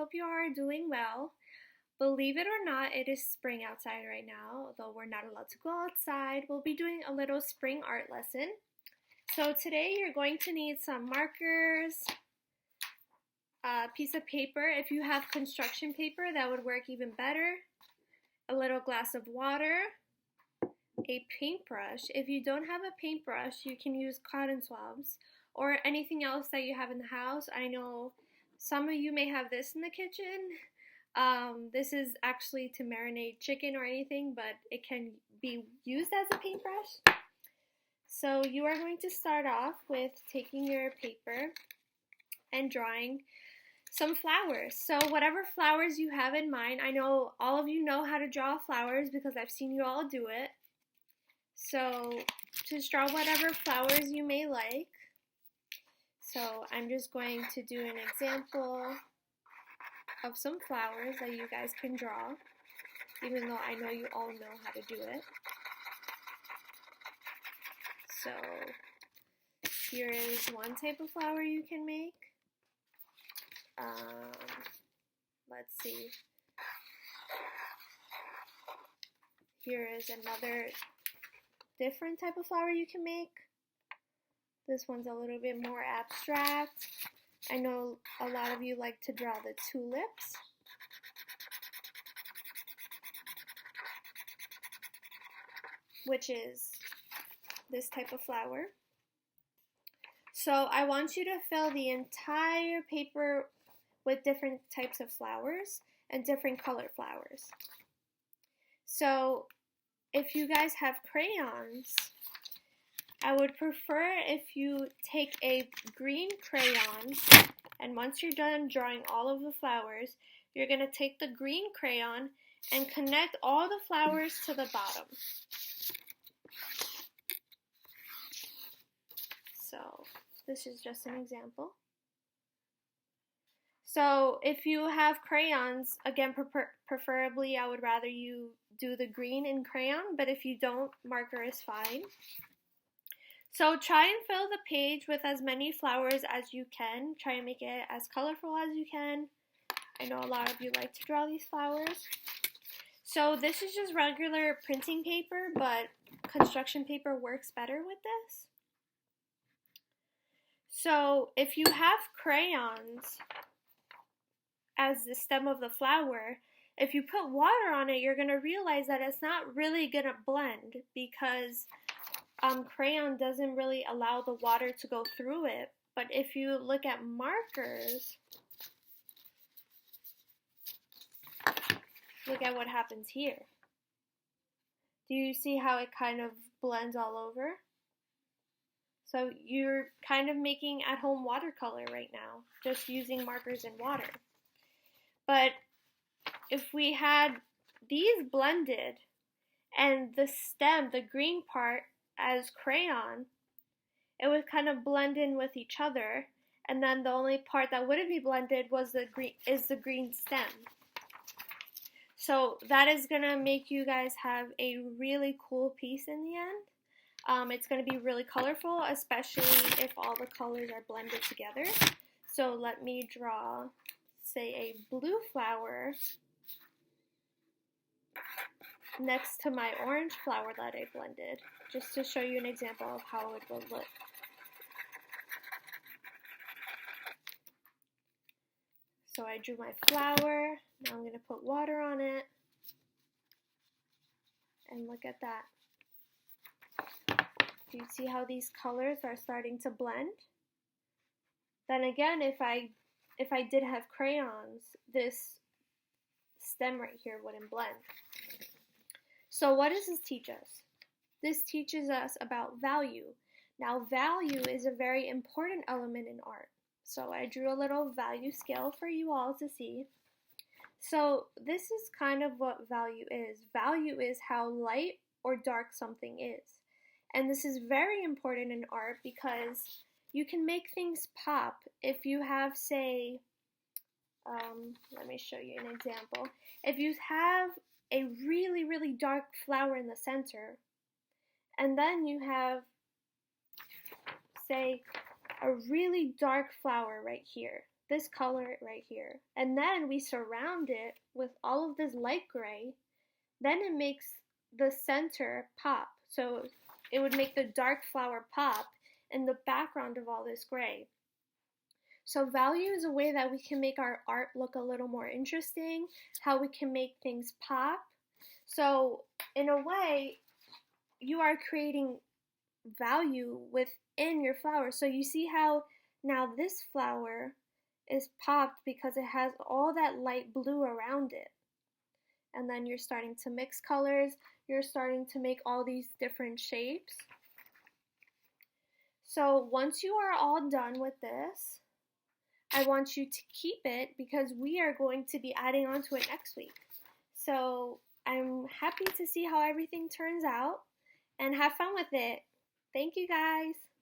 hope you are doing well. Believe it or not, it is spring outside right now, although we're not allowed to go outside. We'll be doing a little spring art lesson. So today you're going to need some markers, a piece of paper. If you have construction paper, that would work even better. A little glass of water, a paintbrush. If you don't have a paintbrush, you can use cotton swabs or anything else that you have in the house. I know some of you may have this in the kitchen. This is actually to marinate chicken or anything, but it can be used as a paintbrush. So you are going to start off with taking your paper and drawing some flowers. So whatever flowers you have in mind, I know all of you know how to draw flowers because I've seen you all do it. So just draw whatever flowers you may like. So I'm just going to do an example of some flowers that you guys can draw, even though I know you all know how to do it. So here is one type of flower you can make. Let's see. Here is another different type of flower you can make. This one's a little bit more abstract. I know a lot of you like to draw the tulips. Which is this type of flower. So I want you to fill the entire paper with different types of flowers and different colored flowers. So if you guys have crayons, I would prefer if you take a green crayon, and once you're done drawing all of the flowers, you're going to take the green crayon and connect all the flowers to the bottom. So this is just an example. So if you have crayons, again, preferably I would rather you do the green in crayon, but if you don't, marker is fine. So try and fill the page with as many flowers as you can. Try and make it as colorful as you can. I know a lot of you like to draw these flowers. So this is just regular printing paper, but construction paper works better with this. So if you have crayons as the stem of the flower, if you put water on it, you're going to realize that it's not really going to blend because crayon doesn't really allow the water to go through it. But if you look at markers, look at what happens here. Do you see how it kind of blends all over? So you're kind of making at-home watercolor right now, just using markers and water. But if we had these blended and the stem, the green part, as crayon, it would kind of blend in with each other, and then the only part that wouldn't be blended was the green stem. So that is gonna make you guys have a really cool piece in the end. It's gonna be really colorful, especially if all the colors are blended together. So let me draw, say, a blue flower next to my orange flower that I blended, just to show you an example of how it will look. So I drew my flower, now I'm going to put water on it, and look at that. Do you see how these colors are starting to blend? Then again, if I did have crayons, this stem right here wouldn't blend. So what does this teach us? This teaches us about value. Now value is a very important element in art. So I drew a little value scale for you all to see. So this is kind of what value is. Value is how light or dark something is. And this is very important in art because you can make things pop if you have, say, let me show you an example. If you have a really, really dark flower in the center, and then you have, say, a really dark flower right here. this color right here. And then we surround it with all of this light gray. Then it makes the center pop. So it would make the dark flower pop in the background of all this gray. So value is a way that we can make our art look a little more interesting, how we can make things pop. So in a way, you are creating value within your flower. So you see how now this flower is popped because it has all that light blue around it. And then you're starting to mix colors, you're starting to make all these different shapes. So once you are all done with this, I want you to keep it because we are going to be adding on to it next week. So I'm happy to see how everything turns out and have fun with it. Thank you guys.